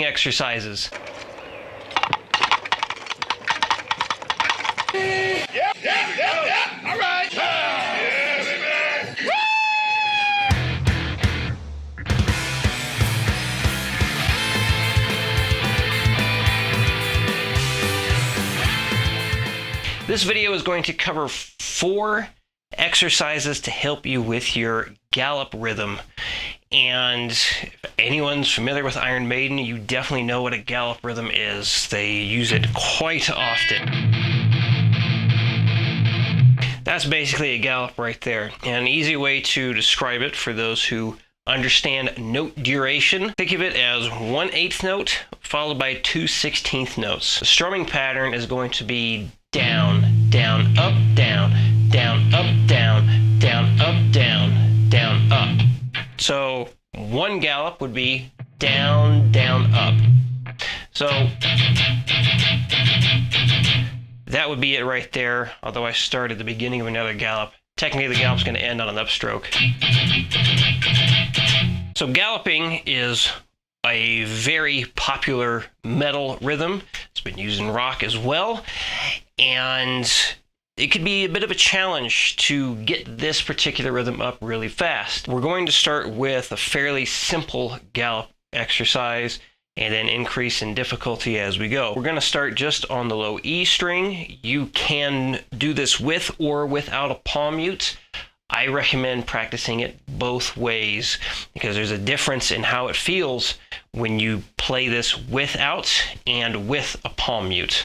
galloping exercises. Yeah. All right. Yeah, baby. This video is going to cover 4 exercises to help you with your gallop rhythm. And if anyone's familiar with Iron Maiden, you definitely know what a gallop rhythm is. They use it quite often. That's basically a gallop right there. And an easy way to describe it for those who understand note duration, think of it as 1/8 note followed by 2 16th notes. The strumming pattern is going to be down, down, up, down, down, up, down, down, up, down, down, up. So one gallop would be down, down, up. So that would be it right there, although I start at the beginning of another gallop. Technically, the gallop's going to end on an upstroke. So galloping is a very popular metal rhythm. It's been used in rock as well, and it could be a bit of a challenge to get this particular rhythm up really fast. We're going to start with a fairly simple gallop exercise and then increase in difficulty as we go. We're going to start just on the low E string. You can do this with or without a palm mute. I recommend practicing it both ways because there's a difference in how it feels when you play this without and with a palm mute.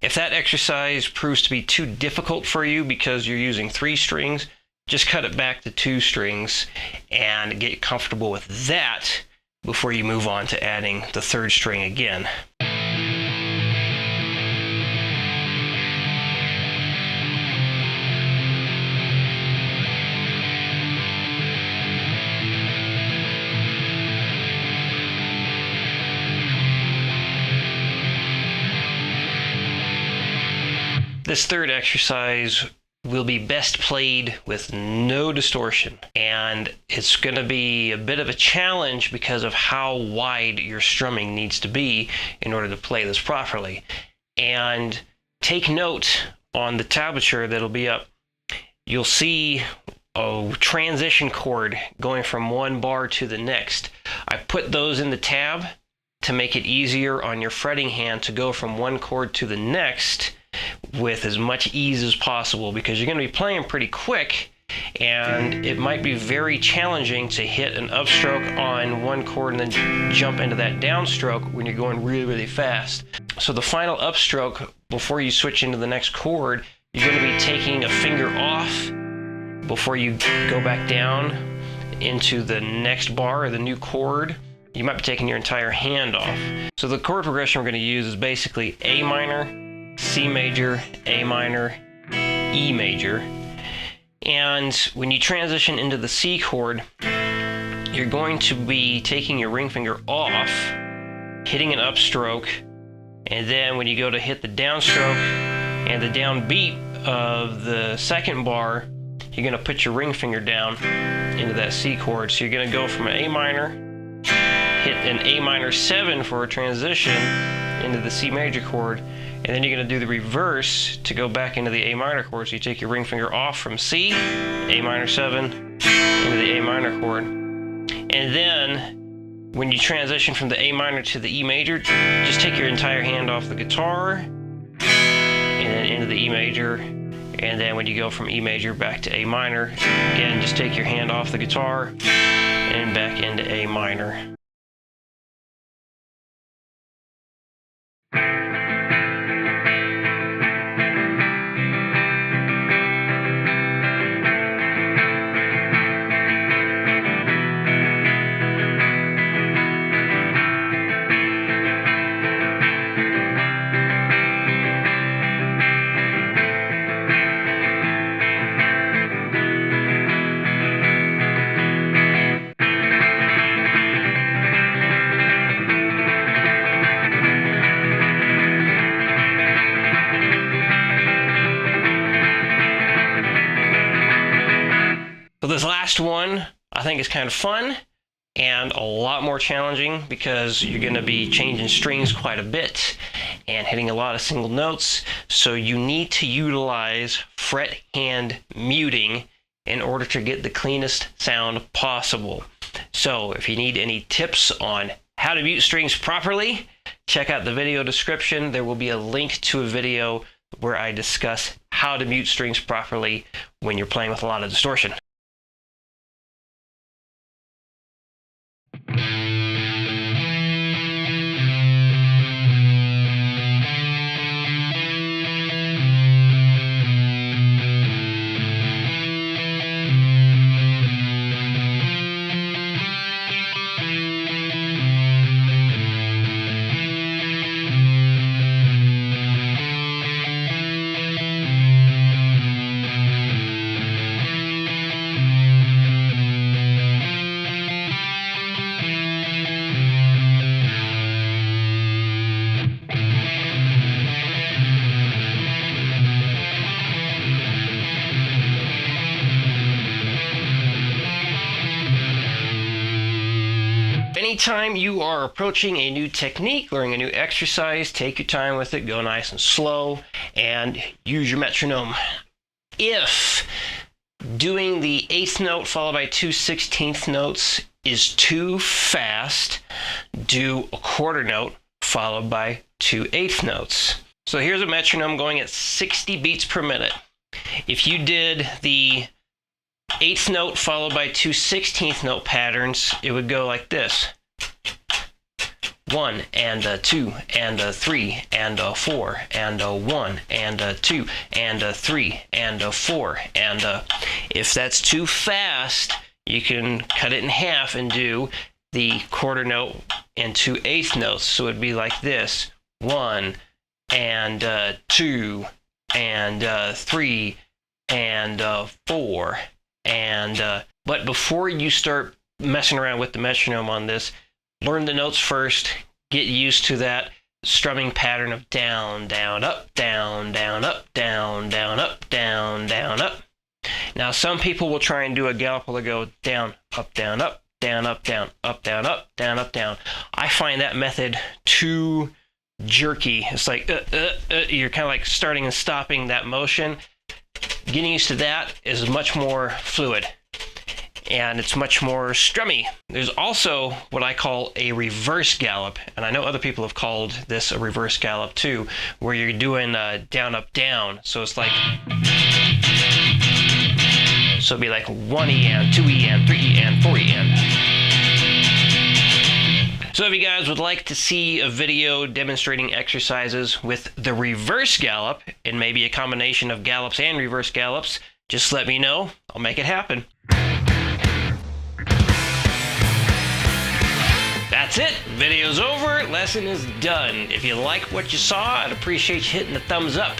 If that exercise proves to be too difficult for you because you're using 3 strings, just cut it back to 2 strings and get comfortable with that before you move on to adding the 3rd string again. This 3rd exercise will be best played with no distortion, and it's going to be a bit of a challenge because of how wide your strumming needs to be in order to play this properly. And take note on the tablature that'll be up, you'll see a transition chord going from one bar to the next. I put those in the tab to make it easier on your fretting hand to go from one chord to the next with as much ease as possible, because you're going to be playing pretty quick and it might be very challenging to hit an upstroke on one chord and then jump into that downstroke when you're going really, really fast. So the final upstroke, before you switch into the next chord, you're going to be taking a finger off before you go back down into the next bar or the new chord. You might be taking your entire hand off. So the chord progression we're going to use is basically A minor, C major, A minor, E major. And when you transition into the C chord, you're going to be taking your ring finger off, hitting an upstroke, and then when you go to hit the downstroke and the downbeat of the second bar, you're going to put your ring finger down into that C chord. So you're going to go from an A minor, hit an A minor 7 for a transition into the C major chord, and then you're going to do the reverse to go back into the A minor chord. So you take your ring finger off from C, A minor 7, into the A minor chord. And then when you transition from the A minor to the E major, just take your entire hand off the guitar and then into the E major. And then when you go from E major back to A minor, again, just take your hand off the guitar and back into A minor. So this last one, I think is kind of fun and a lot more challenging because you're going to be changing strings quite a bit and hitting a lot of single notes. So you need to utilize fret hand muting in order to get the cleanest sound possible. So if you need any tips on how to mute strings properly, check out the video description. There will be a link to a video where I discuss how to mute strings properly when you're playing with a lot of distortion. Anytime you are approaching a new technique, learning a new exercise, take your time with it, go nice and slow, and use your metronome. If doing the 8th note followed by 2 16th notes is too fast, do a quarter note followed by 2 8th notes. So here's a metronome going at 60 beats per minute. If you did the 8th note followed by 2 16th note patterns, it would go like this. 1 and a 2 and a 3 and a 4 and a 1 and a 2 and a 3 and a 4 and a... If that's too fast, you can cut it in half and do the quarter note and 2 8th notes. So it'd be like this. 1 and 2 and 3 and 4 and... But before you start messing around with the metronome on this, learn the notes first, get used to that strumming pattern of down, down, up, down, down, up, down, down, up, down, down, up. Now, some people will try and do a gallop where they go down, up, down, up, down, up, down, up, down, up, down, up, down. I find that method too jerky. It's like, you're kind of like starting and stopping that motion. Getting used to that is much more fluid. And it's much more strummy. There's also what I call a reverse gallop, and I know other people have called this a reverse gallop too, where you're doing down, up, down. So it's like, so it'd be like 1 E and 2 E and 3 E and 4 E and. So if you guys would like to see a video demonstrating exercises with the reverse gallop, and maybe a combination of gallops and reverse gallops, just let me know. I'll make it happen. That's it. Video's over. Lesson is done. If you like what you saw, I'd appreciate you hitting the thumbs up.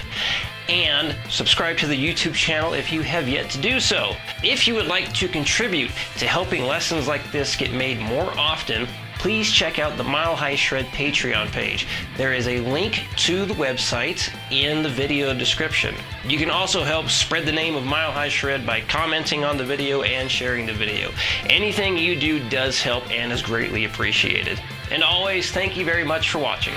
And subscribe to the YouTube channel if you have yet to do so. If you would like to contribute to helping lessons like this get made more often, please check out the Mile High Shred Patreon page. There is a link to the website in the video description. You can also help spread the name of Mile High Shred by commenting on the video and sharing the video. Anything you do does help and is greatly appreciated. And always, thank you very much for watching.